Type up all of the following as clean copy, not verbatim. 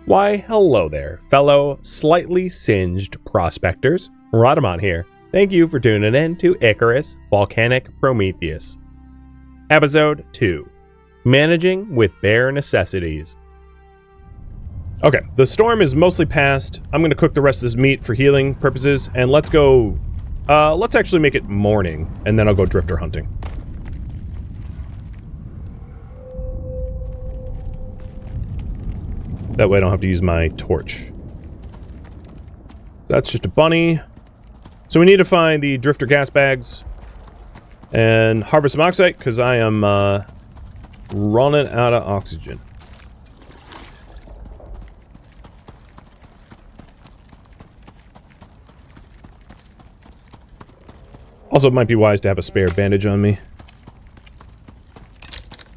Why, hello there, fellow slightly singed prospectors. Rhadamant here. Thank you for tuning in to Icarus, Volcanic, Prometheus. Episode 2. Managing with Bare Necessities. Okay, the storm is mostly past. I'm going to cook the rest of this meat for healing purposes, and let's go... let's actually make it morning, and then I'll go drifter hunting. That way I don't have to use my torch. That's just a bunny. So we need to find the drifter gas bags and harvest some oxide, because I am running out of oxygen. Also, it might be wise to have a spare bandage on me.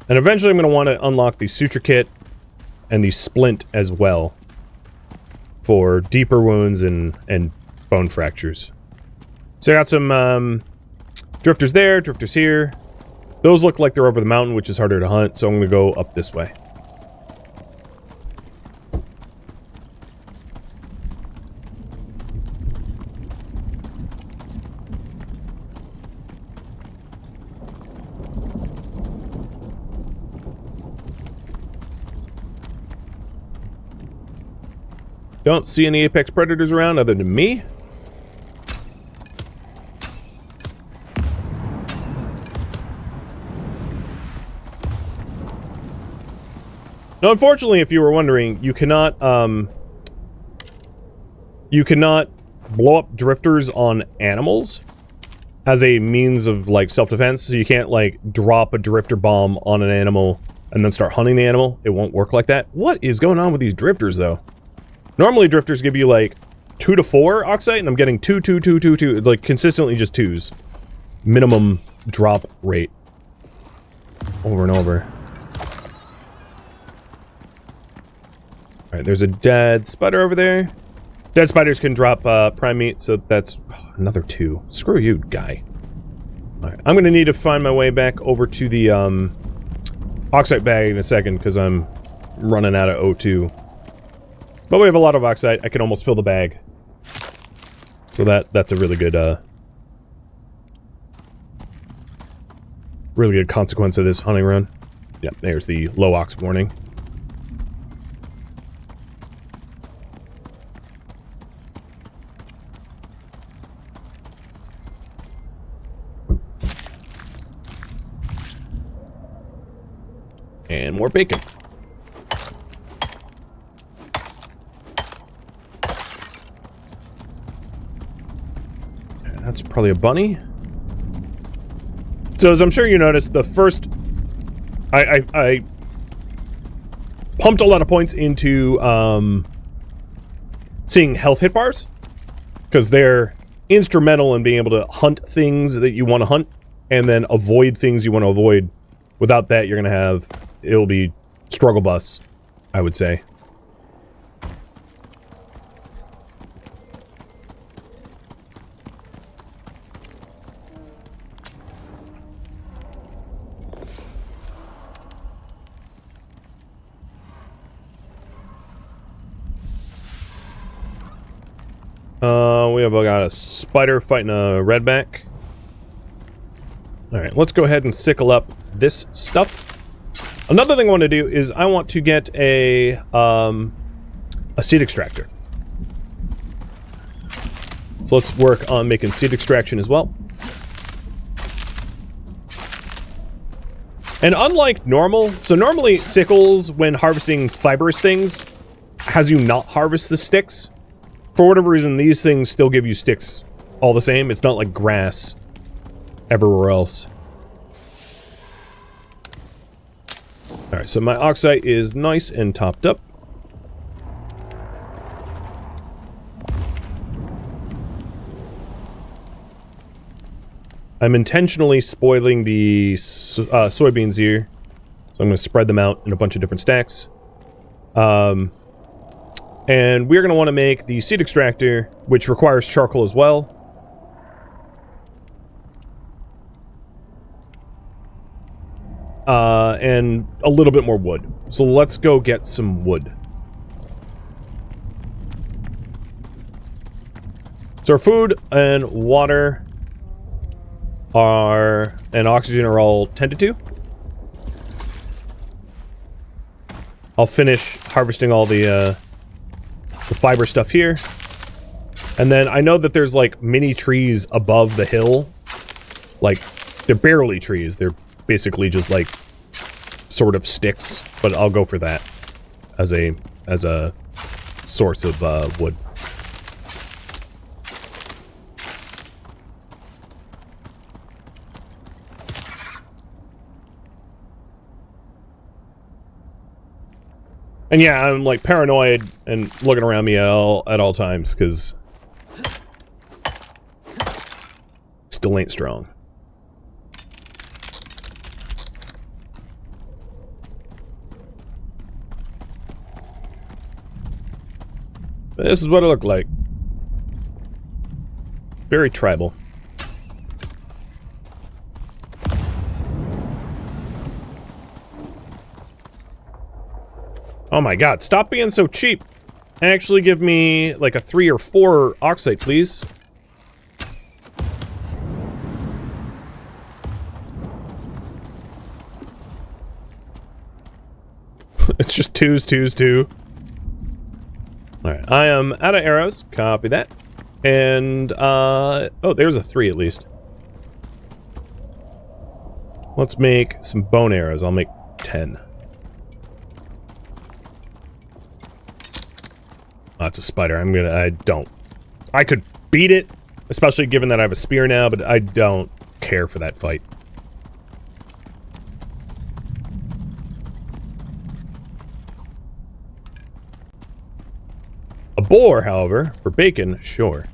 And eventually I'm going to want to unlock the suture kit and the splint as well for deeper wounds and bone fractures. So I got some drifters there, drifters here. Those look like they're over the mountain, which is harder to hunt, so I'm going to go up this way. Don't see any apex predators around other than me. Now, unfortunately, if you were wondering, you cannot blow up drifters on animals as a means of, like, self-defense. So you can't, like, drop a drifter bomb on an animal and then start hunting the animal. It won't work like that. What is going on with these drifters, though? Normally, drifters give you, like, 2 to 4 oxide, and I'm getting 2, like, consistently just 2s. Minimum drop rate. Over and over. Alright, there's a dead spider over there. Dead spiders can drop prime meat, so that's another 2. Screw you, guy. Alright, I'm gonna need to find my way back over to the oxide bag in a second, because I'm running out of O2. But we have a lot of oxide. I can almost fill the bag. So that's a really good consequence of this hunting run. Yep, there's the low ox warning. And more bacon. That's probably a bunny. So as I'm sure you noticed, the first... I pumped a lot of points into seeing health hit bars, because they're instrumental in being able to hunt things that you want to hunt, and then avoid things you want to avoid. Without that, you're going to have... It'll be struggle bus, I would say. We have got a spider fighting a redback. Alright, let's go ahead and sickle up this stuff. Another thing I want to do is I want to get a seed extractor. So let's work on making seed extraction as well. And unlike normal, so normally sickles, when harvesting fibrous things, has you not harvest the sticks. For whatever reason, these things still give you sticks all the same. It's not like grass everywhere else. Alright, so my oxide is nice and topped up. I'm intentionally spoiling the soybeans here. So I'm going to spread them out in a bunch of different stacks. And we're going to want to make the seed extractor, which requires charcoal as well. And a little bit more wood. So let's go get some wood. So our food and water and oxygen are all tended to. I'll finish harvesting all the fiber stuff here. And then I know that there's like mini trees above the hill. Like, they're barely trees. They're basically just like sort of sticks, but I'll go for that as a source of wood. And yeah, I'm like paranoid and looking around me at all times because still ain't strong. This is what it looked like. Very tribal. Oh my god, stop being so cheap. Actually give me like a 3 or 4 oxide, please. It's just 2s. Alright, I am out of arrows. Copy that. And, oh, there's a 3 at least. Let's make some bone arrows. I'll make 10. Oh, it's a spider. I could beat it, especially given that I have a spear now, but I don't care for that fight. A boar, however, for bacon, sure.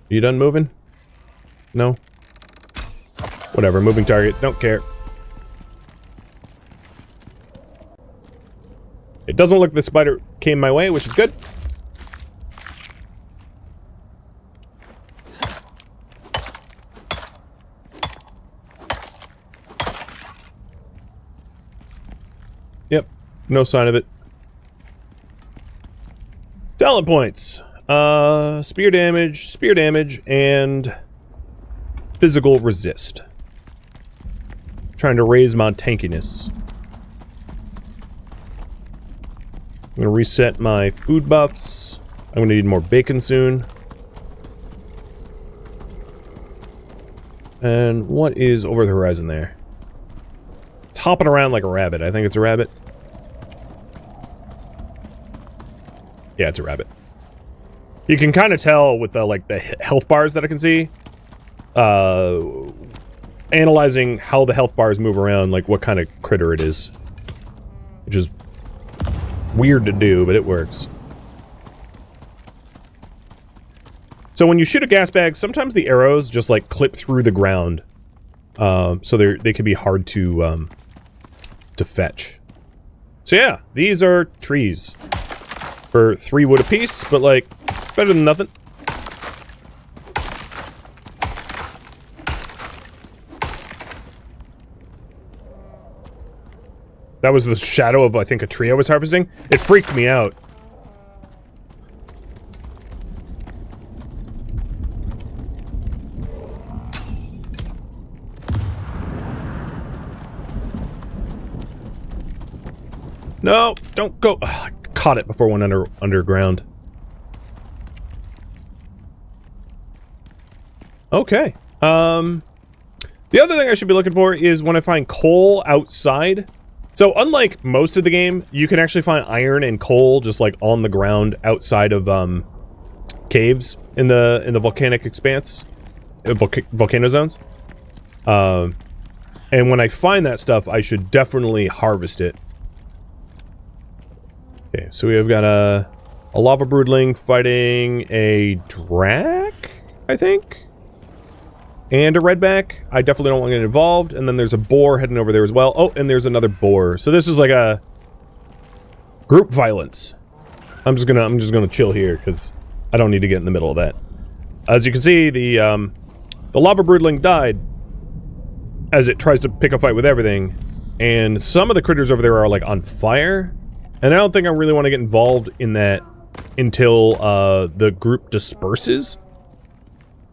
You done moving? No? Whatever, moving target, don't care. It doesn't look like the spider came my way, which is good. Yep, no sign of it. Talent points. Spear damage, and physical resist. Trying to raise my tankiness. I'm gonna reset my food buffs. I'm gonna need more bacon soon. And what is over the horizon there? It's hopping around like a rabbit. I think it's a rabbit. Yeah, it's a rabbit. You can kind of tell with the like the health bars that I can see. Analyzing how the health bars move around, like what kind of critter it is. Which is weird to do, but it works. So when you shoot a gas bag, sometimes the arrows just like clip through the ground. So they can be hard to fetch. So yeah, these are trees. For 3 wood apiece, but like, better than nothing. That was the shadow of, I think, a tree I was harvesting. It freaked me out. No, don't go. Ugh, I caught it before it went underground. Okay. The other thing I should be looking for is when I find coal outside. So unlike most of the game, you can actually find iron and coal just like on the ground outside of caves in the volcanic expanse, volcano zones. And when I find that stuff, I should definitely harvest it. Okay, so we have got a lava broodling fighting a drac, I think? And a redback. I definitely don't want to get involved. And then there's a boar heading over there as well. Oh, and there's another boar. So this is like a group violence. I'm just gonna chill here because I don't need to get in the middle of that. As you can see, the lava broodling died as it tries to pick a fight with everything, And some of the critters over there are, like, on fire. And I don't think I really want to get involved in that until the group disperses.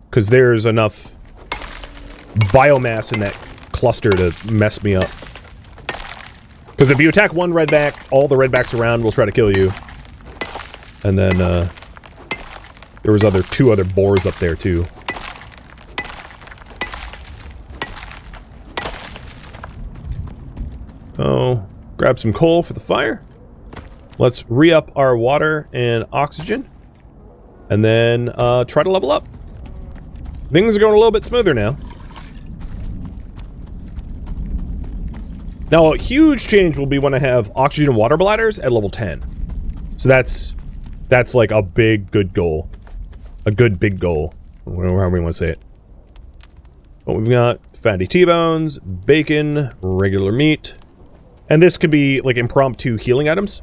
Because there's enough biomass in that cluster to mess me up. Because if you attack one redback, all the redbacks around will try to kill you. And then, there was two other boars up there, too. Oh, grab some coal for the fire. Let's re-up our water and oxygen. And then, try to level up. Things are going a little bit smoother now. Now, a huge change will be when I have oxygen and water bladders at level 10. So that's like a big, good goal. A good, big goal. However we want to say it. But we've got fatty T-bones, bacon, regular meat. And this could be, like, impromptu healing items.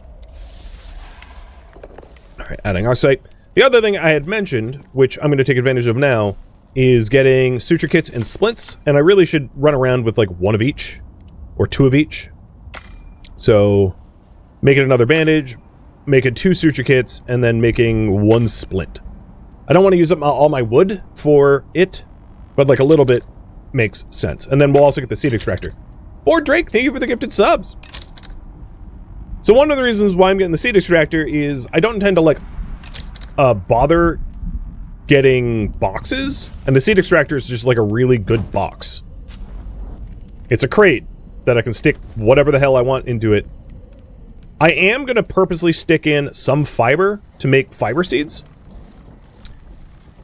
Alright, adding oxide. The other thing I had mentioned, which I'm going to take advantage of now, is getting suture kits and splints. And I really should run around with, like, one of each. Or two of each. So, making another bandage, making 2 suture kits, and then making 1 splint. I don't want to use up all my wood for it, but like a little bit makes sense. And then we'll also get the seed extractor. Or Drake, thank you for the gifted subs! So one of the reasons why I'm getting the seed extractor is I don't intend to, like, bother getting boxes, and the seed extractor is just like a really good box. It's a crate that I can stick whatever the hell I want into it. I am going to purposely stick in some fiber to make fiber seeds.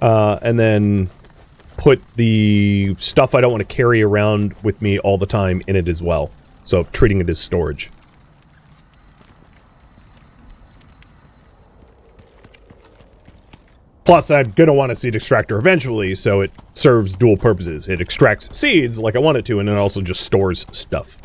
And then put the stuff I don't want to carry around with me all the time in it as well. So treating it as storage. Plus, I'm going to want a seed extractor eventually, so it serves dual purposes. It extracts seeds like I want it to, and it also just stores stuff.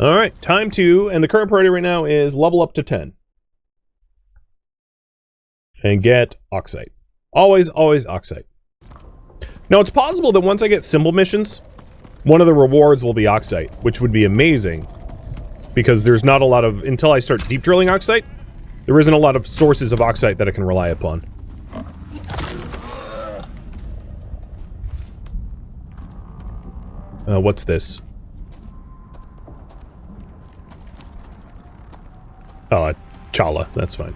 Alright, time to, and the current priority right now is level up to 10. And get oxide. Always, always oxide. Now, it's possible that once I get symbol missions, one of the rewards will be oxide, which would be amazing. Because there's not a lot of, until I start deep drilling oxide, there isn't a lot of sources of oxide that I can rely upon. What's this? Oh, Chala, that's fine.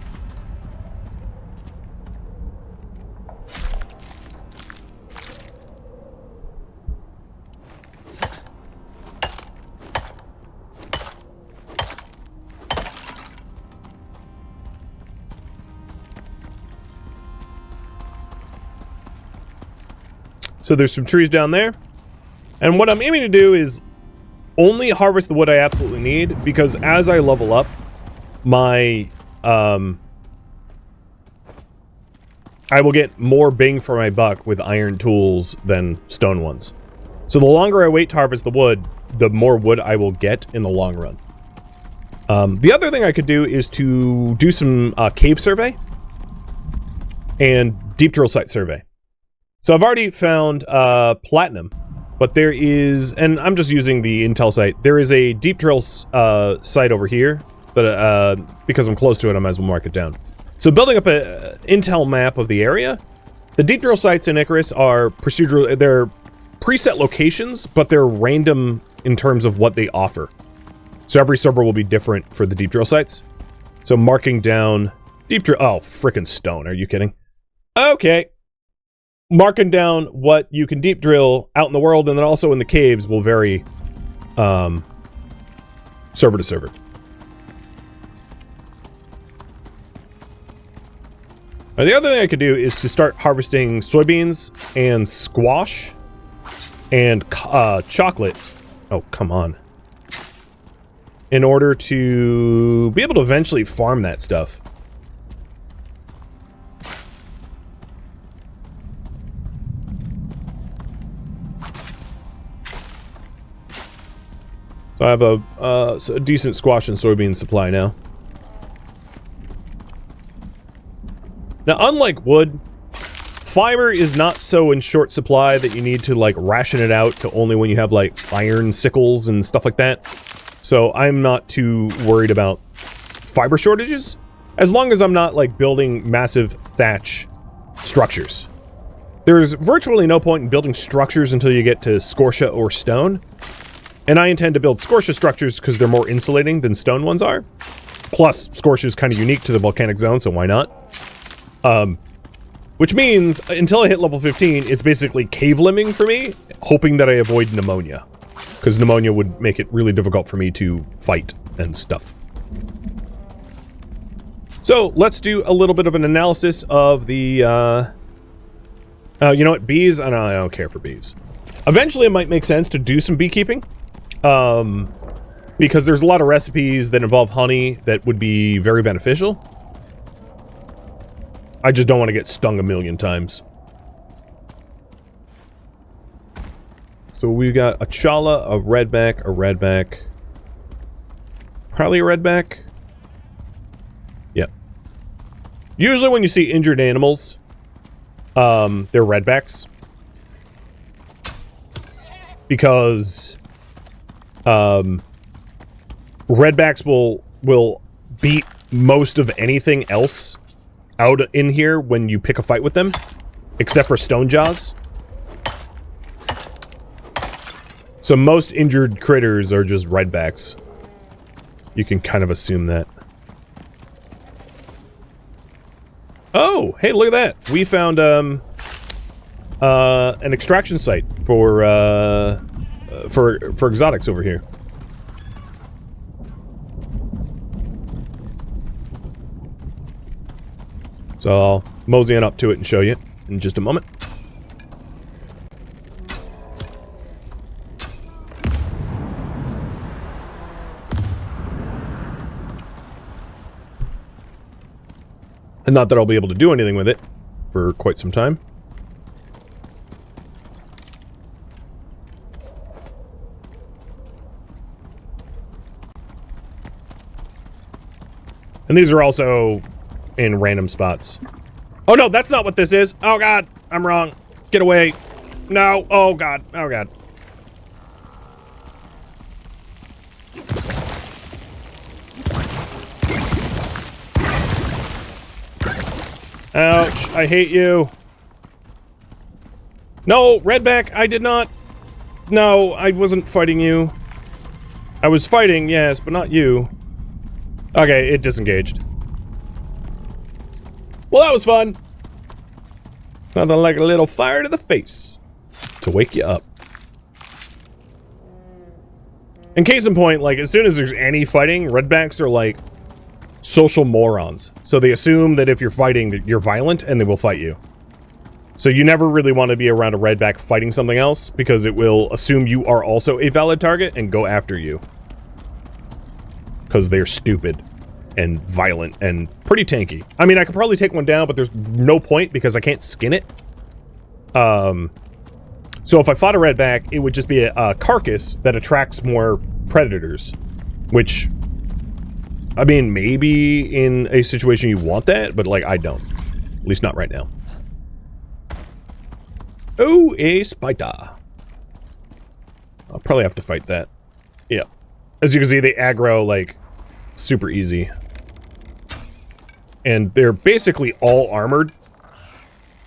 So there's some trees down there. And what I'm aiming to do is only harvest the wood I absolutely need, because as I level up, my, I will get more bang for my buck with iron tools than stone ones. So the longer I wait to harvest the wood, the more wood I will get in the long run. The other thing I could do is to do some cave survey and deep drill site survey. So I've already found platinum, but there is, and I'm just using the intel site, there is a deep drill site over here, that because I'm close to it, I might as well mark it down. So building up an intel map of the area, the deep drill sites in Icarus are procedural, they're preset locations, but they're random in terms of what they offer. So every server will be different for the deep drill sites. So marking down deep drill, oh, frickin' stone, are you kidding? Okay. Marking down what you can deep drill out in the world and then also in the caves will vary server to server. Now, the other thing I could do is to start harvesting soybeans and squash and chocolate. Oh, come on. In order to be able to eventually farm that stuff. So I have a decent squash and soybean supply now. Now, unlike wood, fiber is not so in short supply that you need to, like, ration it out to only when you have, like, iron sickles and stuff like that. So I'm not too worried about fiber shortages, as long as I'm not, like, building massive thatch structures. There's virtually no point in building structures until you get to scoria or stone. And I intend to build scoria structures because they're more insulating than stone ones are. Plus, scoria is kind of unique to the volcanic zone, so why not? Which means, until I hit level 15, it's basically cave limbing for me, hoping that I avoid pneumonia. Because pneumonia would make it really difficult for me to fight and stuff. So, let's do a little bit of an analysis of the, you know what, bees? I don't care for bees. Eventually, it might make sense to do some beekeeping. Because there's a lot of recipes that involve honey that would be very beneficial. I just don't want to get stung a million times. So we got a chala, a redback. Probably a redback. Yep. Usually when you see injured animals, they're redbacks. Because redbacks will beat most of anything else out in here when you pick a fight with them, except for stone jaws. So most injured critters are just redbacks. You can kind of assume that. Oh, hey, look at that. We found an extraction site for exotics over here. So I'll mosey on up to it and show you in just a moment. And not that I'll be able to do anything with it for quite some time. And these are also in random spots. Oh no, that's not what this is. Oh god, I'm wrong. Get away. No. Oh god. Oh god. Ouch, I hate you. No, redback, I did not. No, I wasn't fighting you. I was fighting, yes, but not you. Okay, it disengaged. Well, that was fun. Nothing like a little fire to the face to wake you up. In case in point, like, as soon as there's any fighting, redbacks are like social morons. So they assume that if you're fighting, that you're violent, and they will fight you. So you never really want to be around a redback fighting something else, because it will assume you are also a valid target and go after you. Because they're stupid and violent and pretty tanky. I mean, I could probably take one down, but there's no point because I can't skin it. So if I fought a redback, it would just be a carcass that attracts more predators. Which, I mean, maybe in a situation you want that, but, like, I don't. At least not right now. Oh, a spider. I'll probably have to fight that. Yeah. As you can see, they aggro, like, super easy. And they're basically all armored.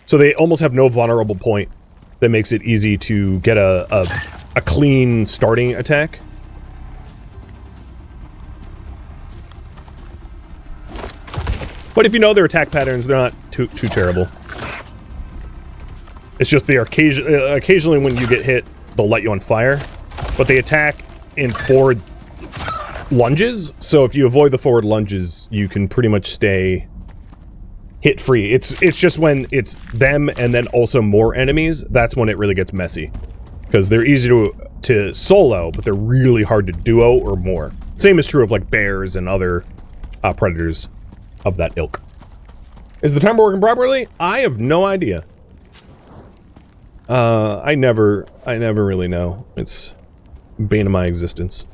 So they almost have no vulnerable point that makes it easy to get a clean starting attack. But if you know their attack patterns, they're not too terrible. It's just they are occasionally when you get hit, they'll light you on fire. But they attack in forward lunges, so if you avoid the forward lunges, you can pretty much stay hit-free. It's just when it's them and then also more enemies, that's when it really gets messy. Because they're easy to solo, but they're really hard to duo or more. Same is true of, like, bears and other predators of that ilk. Is the timer working properly? I have no idea. I never really know. It's bane of my existence.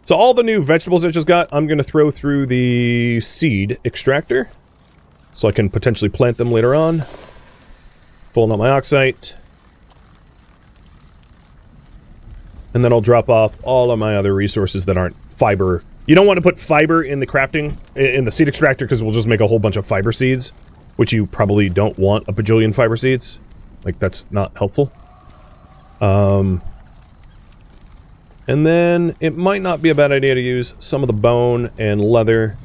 So all the new vegetables I just got, I'm going to throw through the seed extractor. so I can potentially plant them later on. Filling up my oxite. And then I'll drop off all of my other resources that aren't fiber. You don't want to put fiber in the crafting, in the seed extractor, because we'll just make a whole bunch of fiber seeds, which you probably don't want a bajillion fiber seeds. Like, that's not helpful. And then it might not be a bad idea to use some of the bone and leather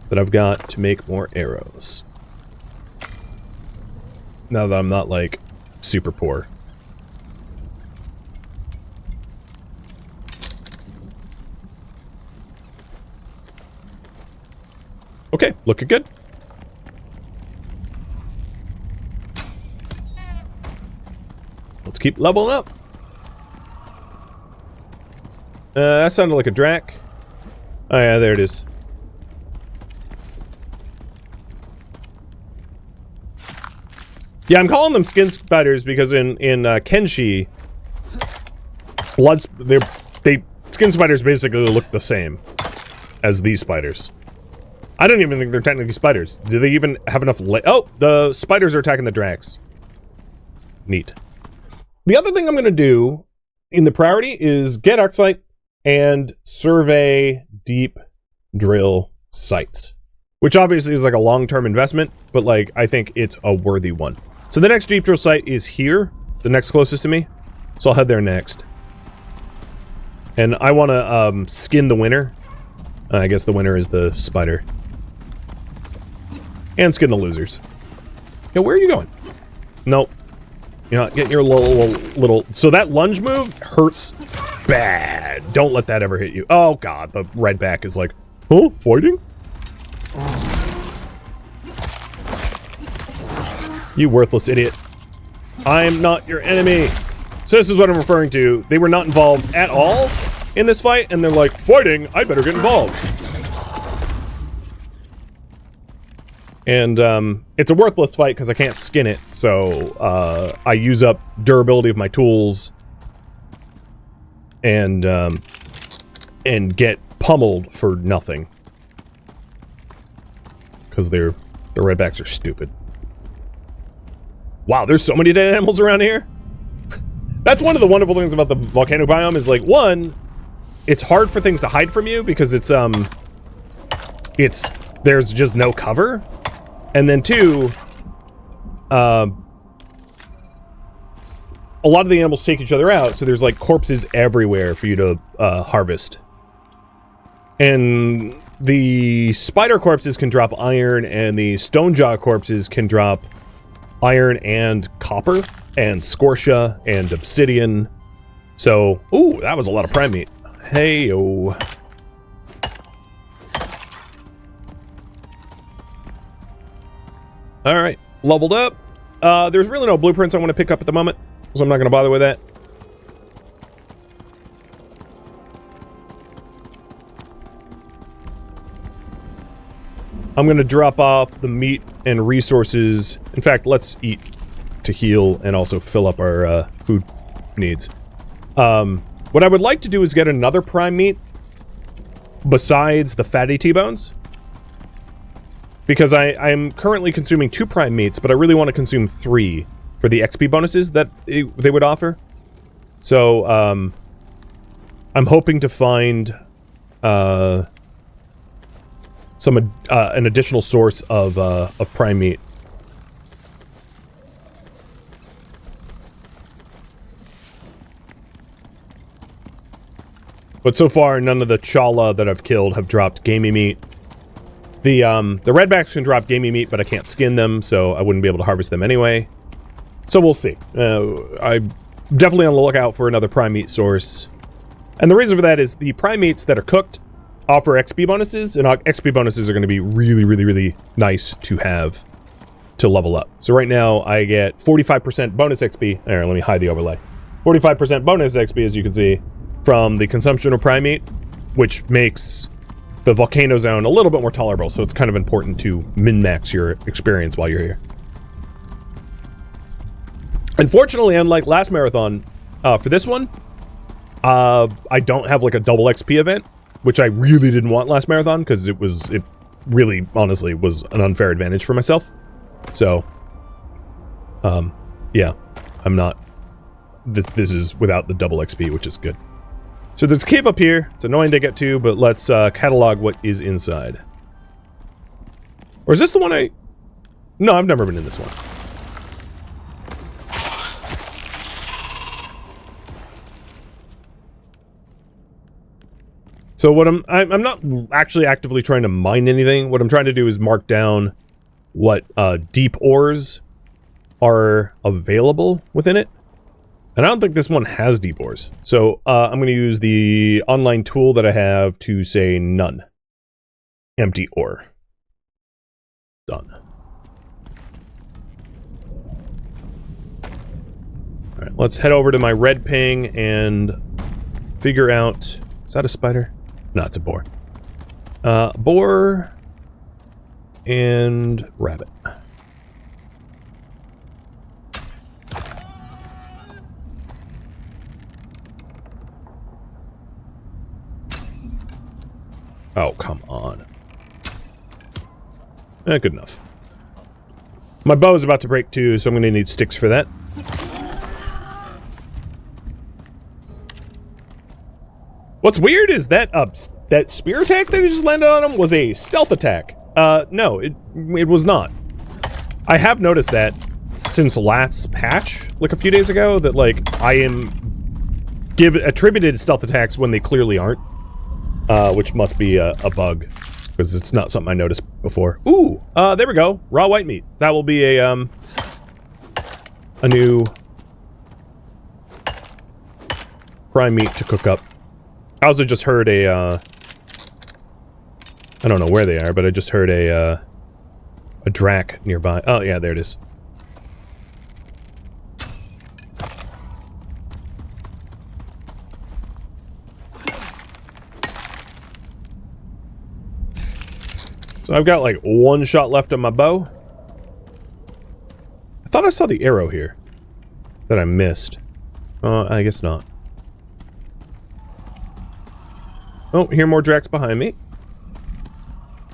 that I've got to make more arrows. Now that I'm not, like, super poor. Okay, looking good. Let's keep leveling up. That sounded like a drac. Oh yeah, there it is. Yeah, I'm calling them skin spiders because in Kenshi, skin spiders basically look the same as these spiders. I don't even think they're technically spiders. Do they even have enough oh, the spiders are attacking the dracs. Neat. The other thing I'm going to do in the priority is get oxite and survey deep drill sites. Which obviously is like a long-term investment, but like I think it's a worthy one. So the next deep drill site is here, the next closest to me. So I'll head there next. And I want to skin the winner. I guess the winner is the spider. And skin the losers. Yeah, where are you going? Nope. You're not getting your little... So that lunge move hurts bad. Don't let that ever hit you. Oh, God. The red back is like, oh, fighting? You worthless idiot. I'm not your enemy. So this is what I'm referring to. They were not involved at all in this fight, and they're like, fighting? I better get involved. And it's a worthless fight because I can't skin it, so I use up durability of my tools and get pummeled for nothing because the redbacks are stupid. Wow, there's so many dead animals around here. That's one of the wonderful things about the volcano biome is like, one, it's hard for things to hide from you because there's just no cover. And then two, a lot of the animals take each other out, so there's like corpses everywhere for you to harvest. And the spider corpses can drop iron, and the stonejaw corpses can drop iron and copper, and scoria, and obsidian. So, ooh, that was a lot of prime meat. Hey-o. Alright, leveled up. There's really no blueprints I want to pick up at the moment, so I'm not going to bother with that. I'm going to drop off the meat and resources. In fact, let's eat to heal and also fill up our food needs. What I would like to do is get another prime meat besides the fatty T-bones. Because I'm currently consuming 2 prime meats, but I really want to consume 3 for the XP bonuses that they would offer. So, I'm hoping to find an additional source of prime meat. But so far, none of the chala that I've killed have dropped gamey meat. The redbacks can drop gamey meat, but I can't skin them, so I wouldn't be able to harvest them anyway. So we'll see. I'm definitely on the lookout for another prime meat source. And the reason for that is the prime meats that are cooked offer XP bonuses, and XP bonuses are going to be really, really, really nice to have to level up. So right now, I get 45% bonus XP. There, let me hide the overlay. 45% bonus XP, as you can see, from the consumption of prime meat, which makes the volcano zone a little bit more tolerable, so it's kind of important to min-max your experience while you're here. Unfortunately, unlike last marathon, for this one, I don't have like a double XP event, which I really didn't want last marathon, because it really, honestly, was an unfair advantage for myself. So, yeah, I'm not... This is without the double XP, which is good. So there's a cave up here. It's annoying to get to, but let's catalog what is inside. Or is this the one I... No, I've never been in this one. So what I'm not actually actively trying to mine anything. What I'm trying to do is mark down what deep ores are available within it. And I don't think this one has deep ores. So I'm going to use the online tool that I have to say none. Empty ore. Done. Alright, let's head over to my red ping and figure out... Is that a spider? No, it's a boar. Boar and rabbit. Oh, come on. Good enough. My bow is about to break too, so I'm going to need sticks for that. What's weird is that that spear attack that just landed on him was a stealth attack. No, it was not. I have noticed that since last patch, like a few days ago, that like I am attributed stealth attacks when they clearly aren't. Which must be a bug, because it's not something I noticed before. Ooh, there we go. Raw white meat. That will be a new prime meat to cook up. I also just heard a, I don't know where they are, but I just heard a drac nearby. Oh, yeah, there it is. So I've got like one shot left on my bow. I thought I saw the arrow here that I missed. I guess not. Oh, here are more dracs behind me.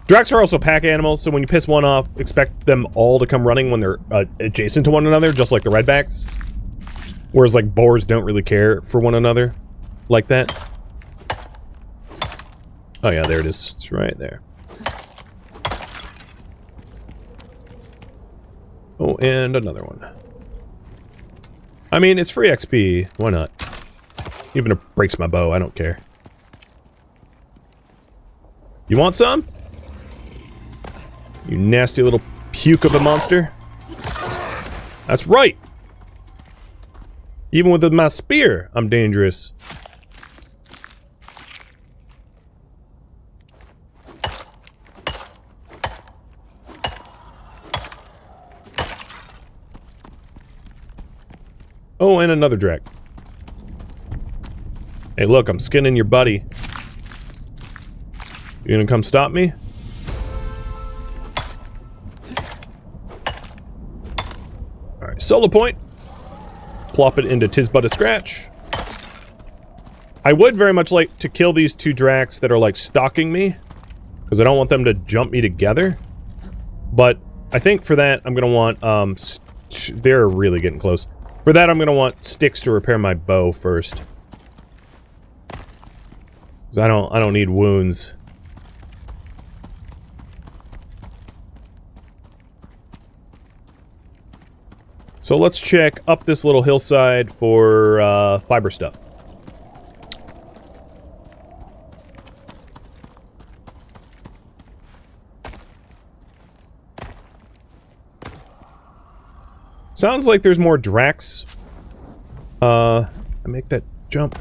Dracs are also pack animals, so when you piss one off, expect them all to come running when they're adjacent to one another, just like the redbacks. Whereas like boars don't really care for one another like that. Oh yeah, there it is. It's right there. Oh, and another one. I mean, it's free XP. Why not? Even if it breaks my bow, I don't care. You want some? You nasty little puke of a monster. That's right! Even with my spear, I'm dangerous. Oh, and another drac. Hey, look, I'm skinning your buddy. You gonna come stop me? Alright, solo point. Plop it into Tis But a Scratch. I would very much like to kill these two dracs that are, like, stalking me. Because I don't want them to jump me together. But I think for that, I'm gonna want, they're really getting close. For that, I'm gonna want sticks to repair my bow first. Because I don't need wounds. So let's check up this little hillside for fiber stuff. Sounds like there's more dracs. I make that jump.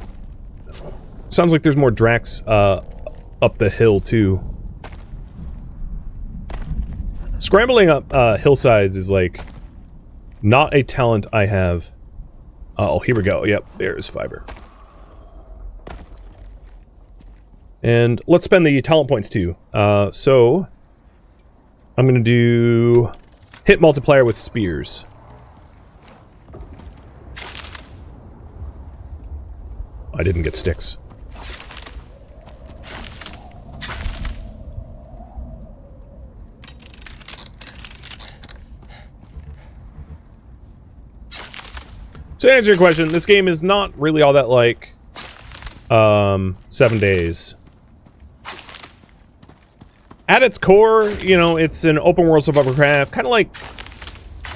Sounds like there's more dracs up the hill too. Scrambling up hillsides is like not a talent I have. Oh, here we go. Yep, there's fiber. And let's spend the talent points too. So I'm gonna do hit multiplier with spears. I didn't get sticks. So to answer your question, this game is not really all that like 7 Days. At its core, you know, it's an open world survival craft, kind of like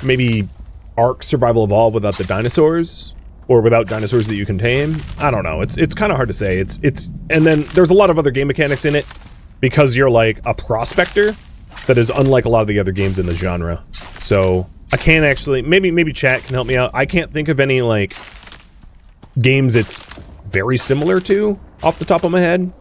maybe Ark Survival Evolved without the dinosaurs, or without dinosaurs that you can tame. I don't know. It's kind of hard to say. And then there's a lot of other game mechanics in it because you're like a prospector that is unlike a lot of the other games in the genre. So I can't actually, maybe chat can help me out. I can't think of any like games it's very similar to off the top of my head.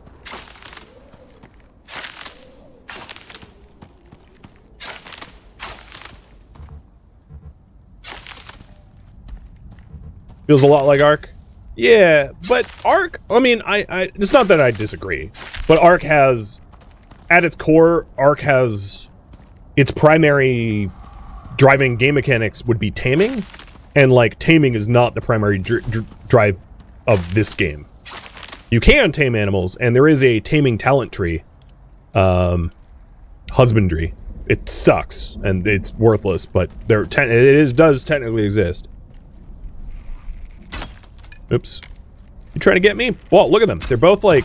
Feels a lot like Ark. Yeah, but Ark, I mean, it's not that I disagree, but Ark has, at its core, Ark has its primary driving game mechanics would be taming, and like taming is not the primary drive of this game. You can tame animals, and there is a taming talent tree, husbandry. It sucks and it's worthless, but does technically exist. Oops. You trying to get me? Whoa, look at them. They're both like...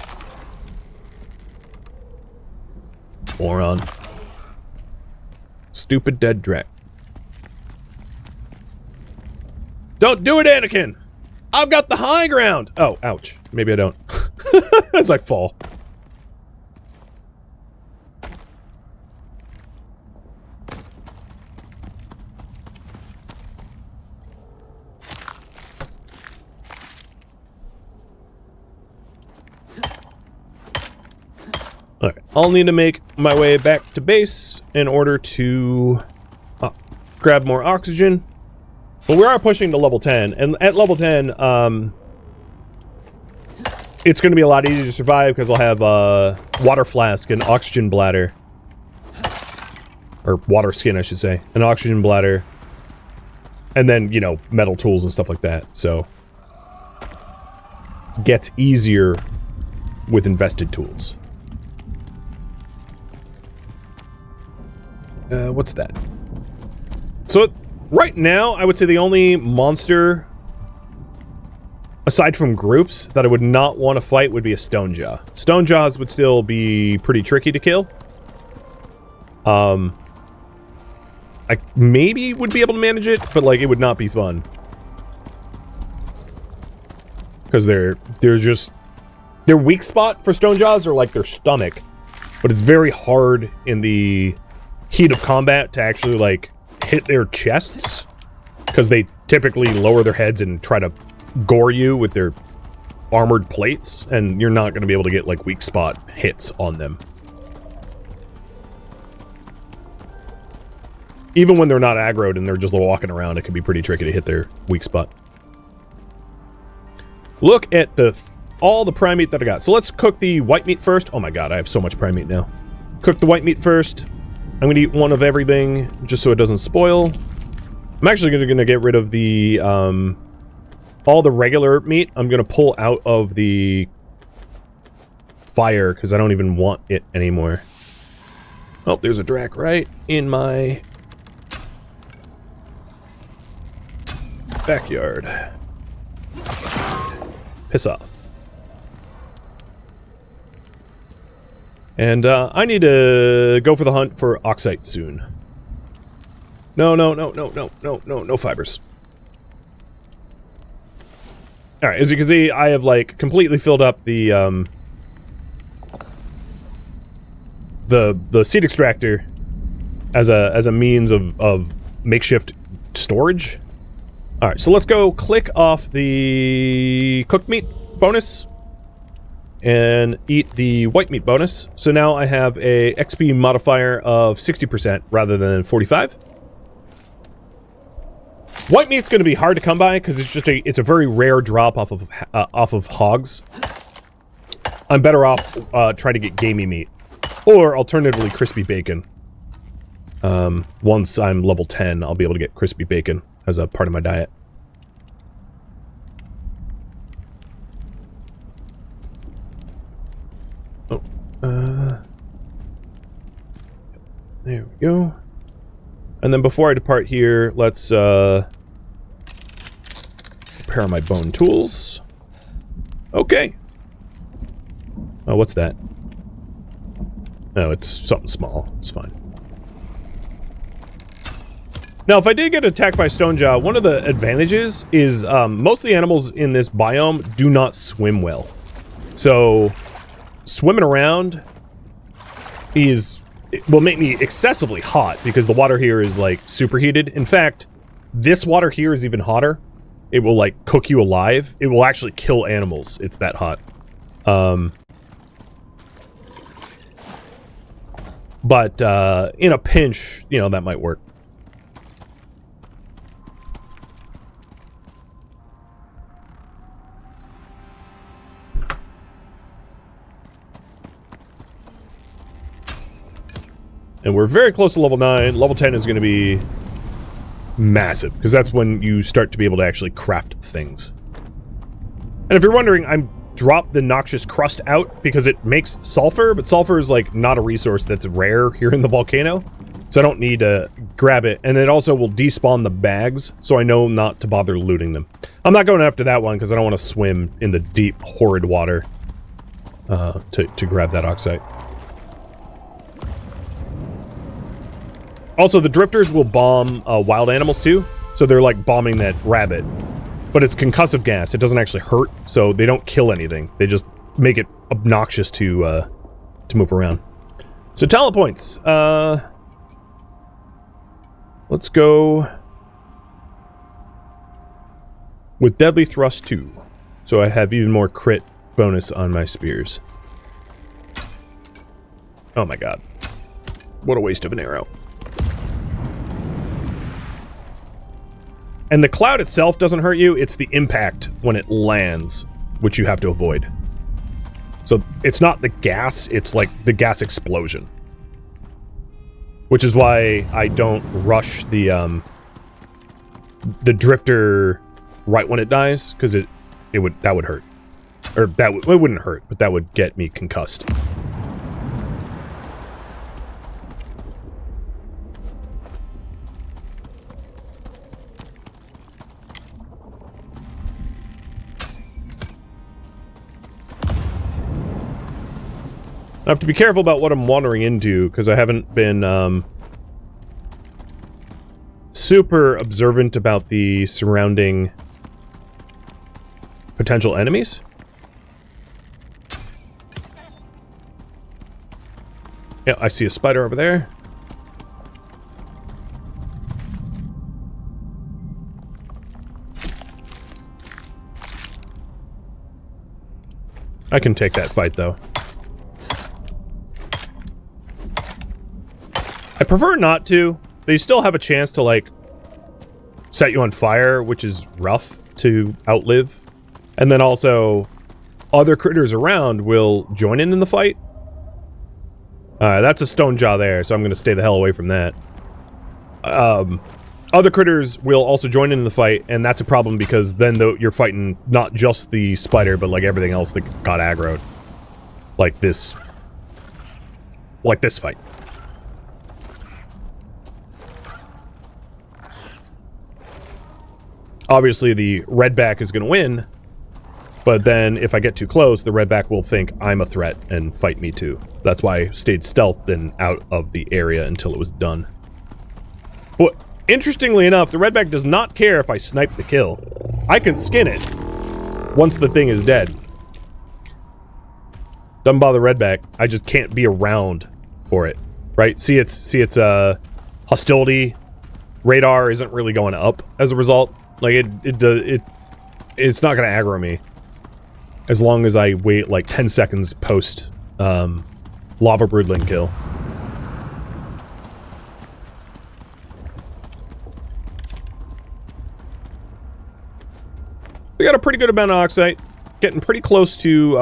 moron. Stupid dead Drek. Don't do it, Anakin! I've got the high ground! Oh, ouch. Maybe I don't. As I fall. Alright, I'll need to make my way back to base in order to grab more oxygen. But we are pushing to level 10, and at level 10, it's going to be a lot easier to survive because I'll have a water flask and oxygen bladder. Or water skin, I should say. An oxygen bladder. And then, you know, metal tools and stuff like that, so... gets easier with invested tools. What's that? So, right now, I would say the only monster, aside from groups, that I would not want to fight would be a Stonejaw. Stonejaws would still be pretty tricky to kill. I maybe would be able to manage it, but, like, it would not be fun. Because they're just... their weak spot for Stonejaws are, like, their stomach. But it's very hard in the heat of combat to actually, like, hit their chests, because they typically lower their heads and try to gore you with their armored plates, and you're not going to be able to get, like, weak spot hits on them. Even when they're not aggroed and they're just walking around, it can be pretty tricky to hit their weak spot. Look at all the prime meat that I got. So let's cook the white meat first. Oh my god, I have so much prime meat now. Cook the white meat first. I'm going to eat one of everything, just so it doesn't spoil. I'm actually going to get rid of the, all the regular meat. I'm going to pull out of the fire, because I don't even want it anymore. Oh, there's a Drac right in my backyard. Piss off. And, I need to go for the hunt for oxite soon. No fibers. Alright, as you can see, I have, like, completely filled up the seed extractor as a means of makeshift storage. Alright, so let's go click off the cooked meat bonus and eat the white meat bonus. So now I have a XP modifier of 60% rather than 45. White meat's going to be hard to come by because it's a very rare drop off of hogs. I'm better off trying to get gamey meat, or alternatively crispy bacon. Once I'm level 10, I'll be able to get crispy bacon as a part of my diet. There we go. And then before I depart here, let's repair my bone tools. Okay. Oh, what's that? No, it's something small. It's fine. Now, if I did get attacked by Stonejaw, one of the advantages is most of the animals in this biome do not swim well. So, swimming around will make me excessively hot because the water here is, like, superheated. In fact, this water here is even hotter. It will, like, cook you alive. It will actually kill animals. It's that hot. But in a pinch, you know, that might work. And we're very close to level 9. Level 10 is going to be massive, because that's when you start to be able to actually craft things. And if you're wondering, I'm dropped the noxious crust out because it makes sulfur, but sulfur is, like, not a resource that's rare here in the volcano, so I don't need to grab it. And it also will despawn the bags, so I know not to bother looting them. I'm not going after that one because I don't want to swim in the deep, horrid water to grab that oxide. Also, the drifters will bomb wild animals too, so they're like bombing that rabbit. But it's concussive gas, it doesn't actually hurt, so they don't kill anything. They just make it obnoxious to move around. So talent points. Let's go with Deadly Thrust 2. So I have even more crit bonus on my spears. Oh my god. What a waste of an arrow. And the cloud itself doesn't hurt you, it's the impact when it lands, which you have to avoid. So it's not the gas, it's like the gas explosion. Which is why I don't rush the drifter right when it dies, because that would hurt. Or it wouldn't hurt, but that would get me concussed. I have to be careful about what I'm wandering into, because I haven't been super observant about the surrounding potential enemies. Yeah, I see a spider over there. I can take that fight, though. I prefer not to. They still have a chance to, like, set you on fire, which is rough to outlive. And then also, other critters around will join in the fight. That's a stone jaw there, so I'm going to stay the hell away from that. Other critters will also join in the fight, and that's a problem because then you're fighting not just the spider, but, like, everything else that got aggroed. Like this fight. Obviously, the redback is going to win, but then if I get too close, the redback will think I'm a threat and fight me too. That's why I stayed stealthed and out of the area until it was done. But interestingly enough, the redback does not care if I snipe the kill. I can skin it once the thing is dead. Doesn't bother redback. I just can't be around for it, right? See its hostility radar isn't really going up as a result. Like, it's not gonna aggro me as long as I wait like 10 seconds post lava broodling kill. We got a pretty good amount of oxide, getting pretty close to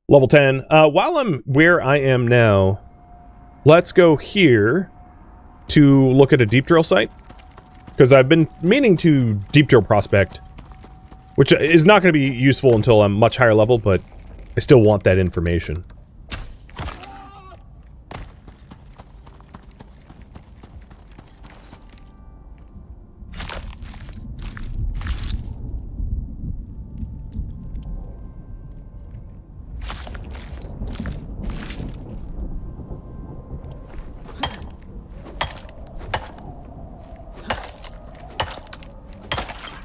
level 10. While I'm where I am now, let's go here to look at a deep drill site. Because I've been meaning to deep drill prospect, which is not going to be useful until I'm much higher level, but I still want that information.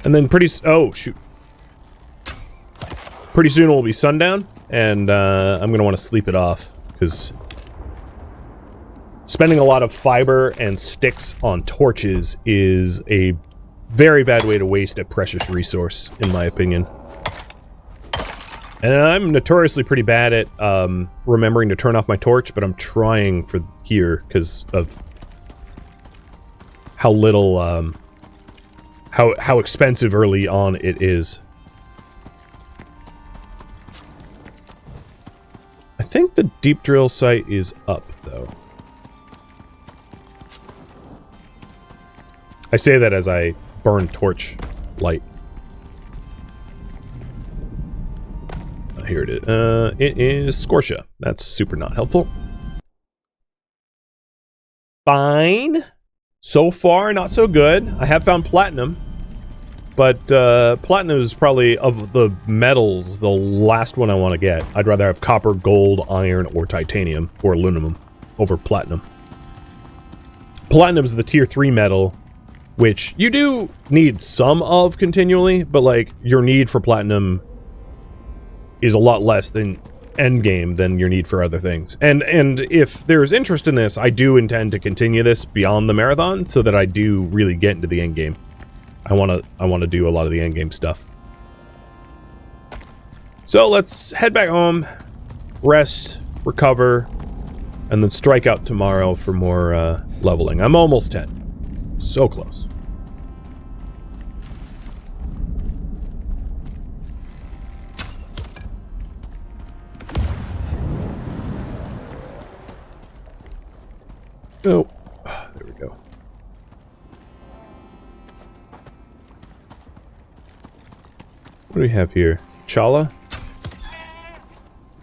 And then oh, shoot. Pretty soon it will be sundown, and I'm going to want to sleep it off, because spending a lot of fiber and sticks on torches is a very bad way to waste a precious resource, in my opinion. And I'm notoriously pretty bad at remembering to turn off my torch, but I'm trying for here because of how little, how expensive early on it is. I think the deep drill site is up, though. I say that as I burn torch light. Here it is. It is Scortia. That's super not helpful. Fine. So far, not so good. I have found platinum. But platinum is probably, of the metals, the last one I want to get. I'd rather have copper, gold, iron, or titanium, or aluminum, over platinum. Platinum is the tier 3 metal, which you do need some of continually, but like your need for platinum is a lot less than endgame than your need for other things. And if there's interest in this, I do intend to continue this beyond the marathon so that I do really get into the endgame. I want to do a lot of the endgame stuff. So let's head back home, rest, recover, and then strike out tomorrow for more leveling. I'm almost 10. So close. Oh, there we go. What do we have here? Chala?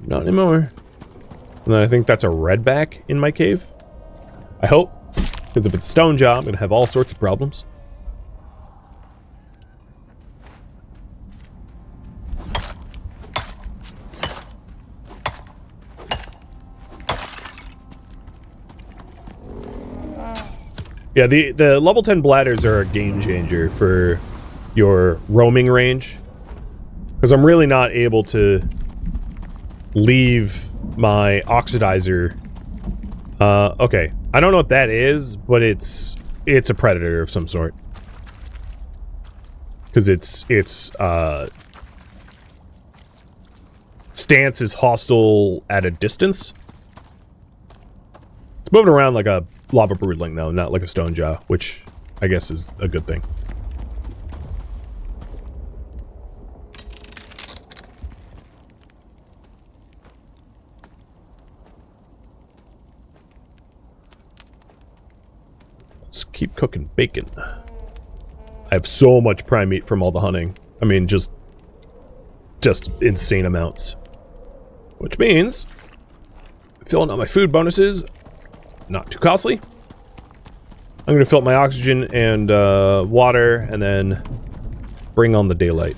Not anymore. And then I think that's a redback in my cave. I hope. Because if it's a stone jaw, I'm going to have all sorts of problems. Yeah, the level 10 bladders are a game changer for your roaming range. Because I'm really not able to leave my oxidizer. Okay. I don't know what that is, but it's a predator of some sort. Because its stance is hostile at a distance. It's moving around like a lava broodling, though, not like a stone jaw, which I guess is a good thing. Let's keep cooking bacon. I have so much prime meat from all the hunting. I mean, just insane amounts. Which means filling out my food bonuses, not too costly. I'm going to fill up my oxygen and water, and then bring on the daylight.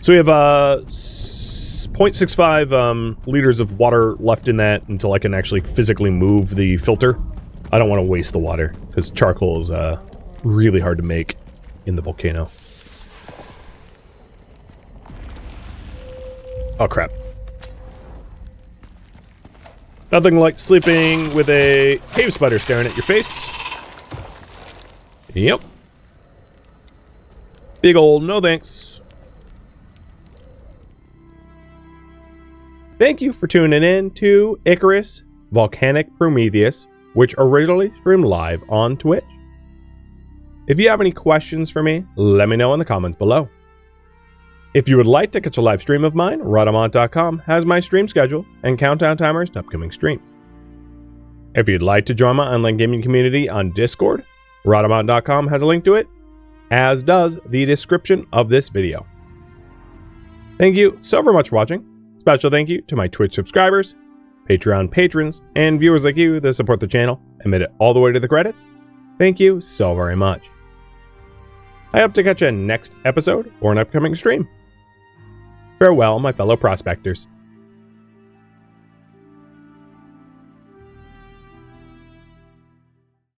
So we have 0.65 liters of water left in that until I can actually physically move the filter. I don't want to waste the water, because charcoal is really hard to make in the volcano. Oh, crap. Nothing like sleeping with a cave spider staring at your face. Yep. Big old no thanks. Thank you for tuning in to Icarus, Volcanic, Prometheus, which originally streamed live on Twitch. If you have any questions for me, let me know in the comments below. If you would like to catch a live stream of mine, Rhadamant.com has my stream schedule and countdown timers to upcoming streams. If you'd like to join my online gaming community on Discord, Rhadamant.com has a link to it, as does the description of this video. Thank you so very much for watching. Special thank you to my Twitch subscribers, Patreon patrons, and viewers like you that support the channel and made it all the way to the credits. Thank you so very much. I hope to catch you in next episode or an upcoming stream. Farewell, my fellow prospectors.